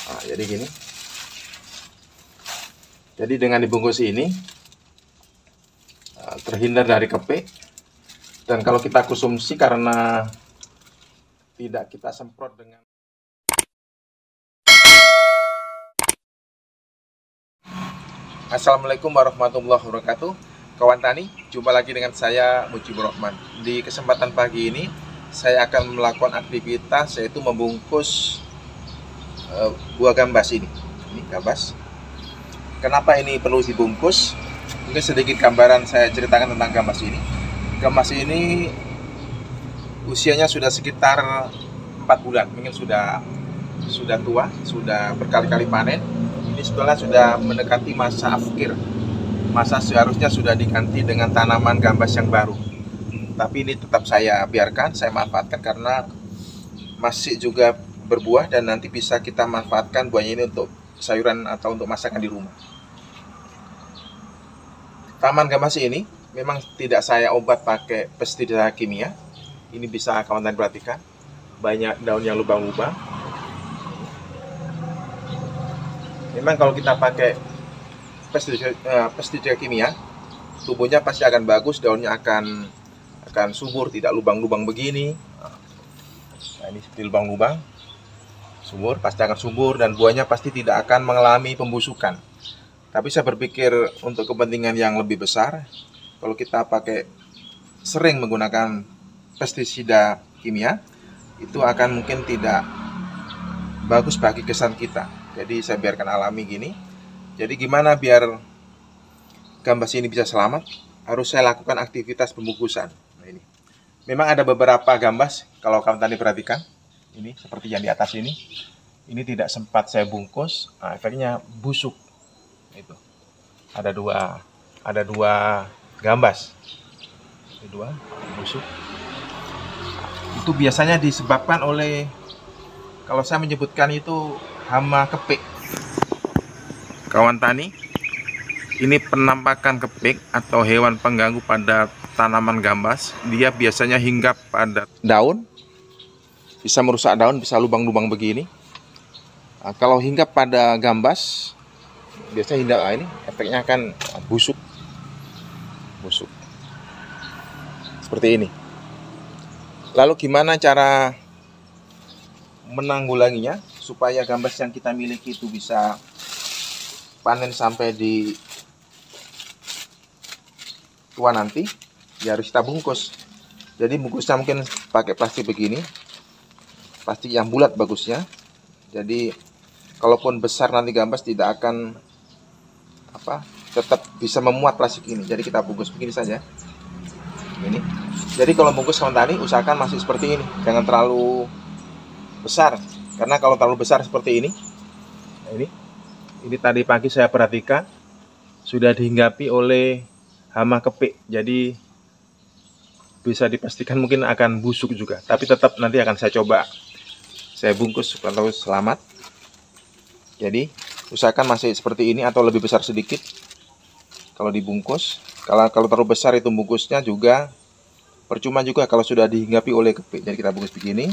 Nah, jadi gini. Jadi dengan dibungkus ini terhindar dari kepik. Dan kalau kita konsumsi karena tidak kita semprot dengan Assalamualaikum warahmatullahi wabarakatuh. Kawan tani, jumpa lagi dengan saya Mujibur Rahman. Di kesempatan pagi ini saya akan melakukan aktivitas yaitu membungkus buah gambas ini. Ini gambas. Kenapa ini perlu dibungkus? Mungkin sedikit gambaran saya ceritakan tentang gambas ini. Gambas ini usianya sudah sekitar 4 bulan, mungkin sudah tua, sudah berkali-kali panen. Ini sebetulnya sudah mendekati masa akhir, masa seharusnya sudah diganti dengan tanaman gambas yang baru. Tapi ini tetap saya biarkan, saya manfaatkan karena masih juga berbuah dan nanti bisa kita manfaatkan buahnya ini untuk sayuran atau untuk masakan di rumah. Tanaman gambas ini memang tidak saya obat pakai pestisida kimia. Ini bisa kawan tani perhatikan, banyak daun yang lubang-lubang. Memang kalau kita pakai pestisida kimia, tumbuhnya pasti akan bagus, daunnya akan subur, tidak lubang-lubang begini. Nah, ini seperti lubang-lubang, subur, pasti akan subur dan buahnya pasti tidak akan mengalami pembusukan. Tapi saya berpikir untuk kepentingan yang lebih besar, kalau kita pakai sering menggunakan pestisida kimia, itu akan mungkin tidak bagus bagi kesan kita. Jadi saya biarkan alami gini. Jadi gimana biar gambas ini bisa selamat? Harus saya lakukan aktivitas pembungkusan. Nah, ini. Memang ada beberapa gambas, kalau kawan tani perhatikan, ini seperti yang di atas ini. Ini tidak sempat saya bungkus, nah, efeknya busuk. Itu. Ada dua gambas. Ini dua busuk. Itu biasanya disebabkan oleh, kalau saya menyebutkan itu hama kepik. Kawan tani, ini penampakan kepik atau hewan pengganggu pada tanaman gambas. Dia biasanya hinggap pada daun, bisa merusak daun, bisa lubang-lubang begini. Nah, kalau hinggap pada gambas, biasanya hinggap ini, efeknya akan busuk, seperti ini. Lalu gimana cara menanggulanginya supaya gambas yang kita miliki itu bisa panen sampai di tua nanti? Ya harus kita bungkus. Jadi bungkusnya mungkin pakai plastik begini, plastik yang bulat bagusnya. Jadi kalaupun besar nanti gambas tidak akan tetap bisa memuat plastik ini. Jadi kita bungkus begini saja. Ini. Jadi kalau bungkus kawan tani usahakan masih seperti ini, jangan terlalu besar. Karena kalau terlalu besar seperti ini, nah ini tadi pagi saya perhatikan sudah dihinggapi oleh hama kepik. Jadi bisa dipastikan mungkin akan busuk juga. Tapi tetap nanti akan saya coba saya bungkus kalau selamat. Jadi usahakan masih seperti ini atau lebih besar sedikit kalau dibungkus. Kalau terlalu besar itu bungkusnya juga percuma juga kalau sudah dihinggapi oleh kepik. Jadi kita bungkus begini.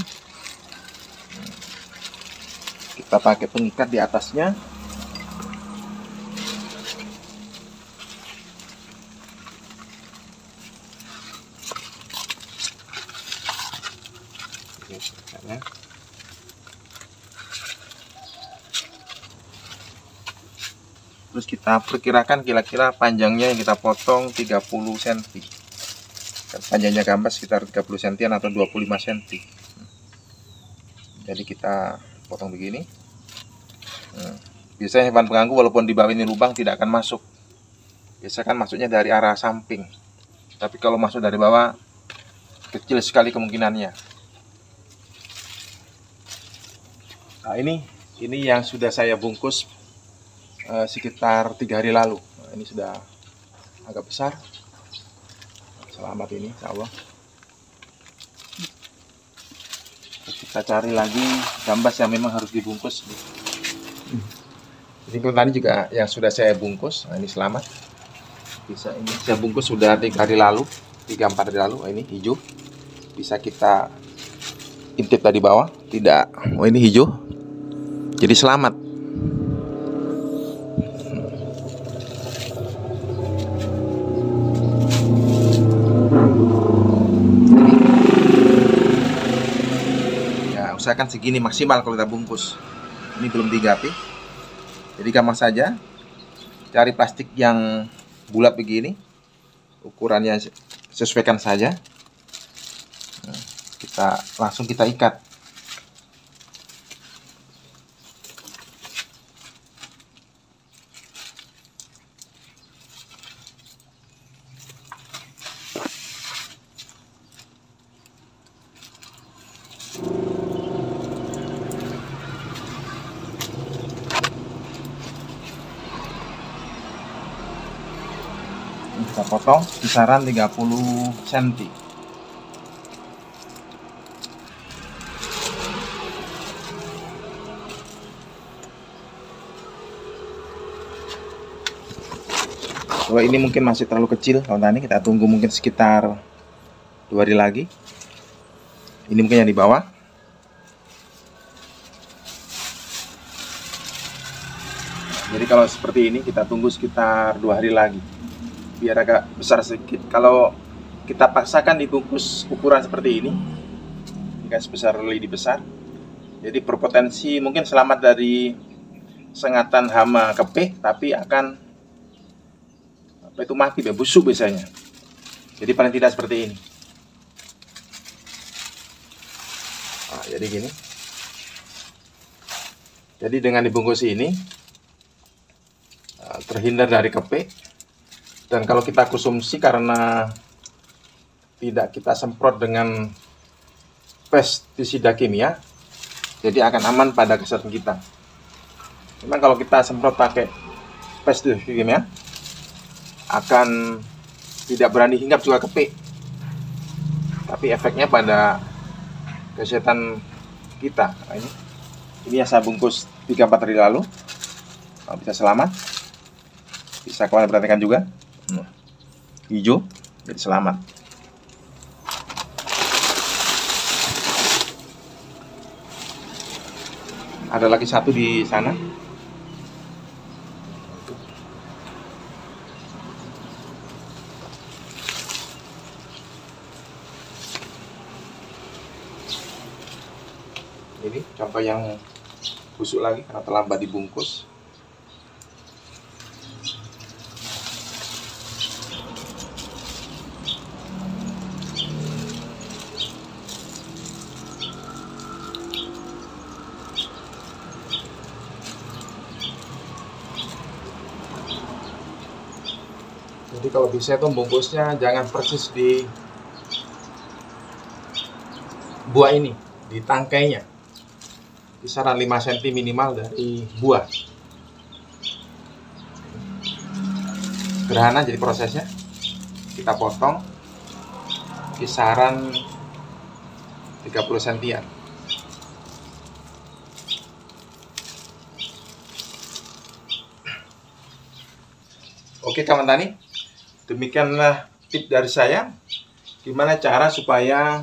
Kita pakai pengikat di atasnya. Terus kita perkirakan kira-kira panjangnya yang kita potong 30 cm. Panjangnya gambas sekitar 30 cm atau 25 cm. Jadi kita potong begini. Biasanya hewan pengganggu walaupun di bawah ini lubang tidak akan masuk. Biasanya kan masuknya dari arah samping. Tapi kalau masuk dari bawah kecil sekali kemungkinannya. Nah, ini yang sudah saya bungkus sekitar 3 hari lalu. Nah, ini sudah agak besar. Selamat ini, insya Allah. Kita cari lagi gambas yang memang harus dibungkus. Ini tadi juga yang sudah saya bungkus. Nah, ini selamat. Bisa ini saya bungkus sudah 3 hari lalu, 3-4 hari lalu. Nah, ini hijau. Bisa kita intip dari bawah. Tidak. Oh, ini hijau. Jadi selamat. usahakan segini maksimal kalau kita bungkus. Ini belum digapi. Jadi gampang saja. Cari plastik yang bulat begini. Ukurannya sesuaikan saja. Langsung kita ikat. Kita potong kisaran 30 cm. Kalau ini mungkin masih terlalu kecil kawan tani, kita tunggu mungkin sekitar 2 hari lagi. Ini mungkin yang di bawah. Jadi kalau seperti ini kita tunggu sekitar 2 hari lagi, biar agak besar sedikit. Kalau kita paksakan dibungkus ukuran seperti ini, jika sebesar lidi besar, jadi berpotensi mungkin selamat dari sengatan hama kepik, tapi akan mati, busuk biasanya. Jadi paling tidak seperti ini. Nah, jadi gini. Jadi dengan dibungkus ini terhindar dari kepik. Dan kalau kita konsumsi karena tidak kita semprot dengan pestisida kimia, jadi akan aman pada kesehatan kita. Memang kalau kita semprot pakai pestisida kimia, akan tidak berani hinggap juga kepik, tapi efeknya pada kesehatan kita. Nah, ini yang saya bungkus 3-4 hari lalu. Kalau bisa selamat, bisa kalian perhatikan juga, hijau, jadi selamat. Ada lagi satu di sana. Ini contoh yang busuk lagi karena terlambat dibungkus. Jadi kalau bisa itu bungkusnya jangan persis di buah ini, di tangkainya. Kisaran 5 cm minimal dari buah. Sederhana jadi prosesnya. Kita potong kisaran 30 cm. Oke kawan tani, demikianlah tips dari saya gimana cara supaya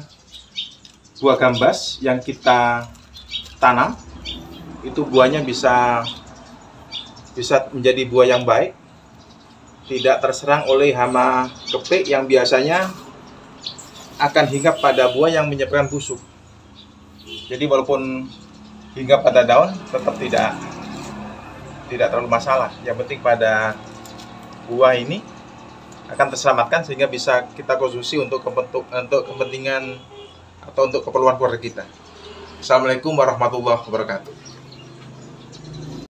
buah gambas yang kita tanam itu buahnya bisa menjadi buah yang baik, tidak terserang oleh hama kepik yang biasanya akan hinggap pada buah yang menyebabkan busuk. Jadi walaupun hinggap pada daun tetap tidak terlalu masalah. Yang penting pada buah ini akan terselamatkan sehingga bisa kita konsumsi untuk kepentingan atau untuk keperluan keluarga kita. Assalamualaikum warahmatullahi wabarakatuh.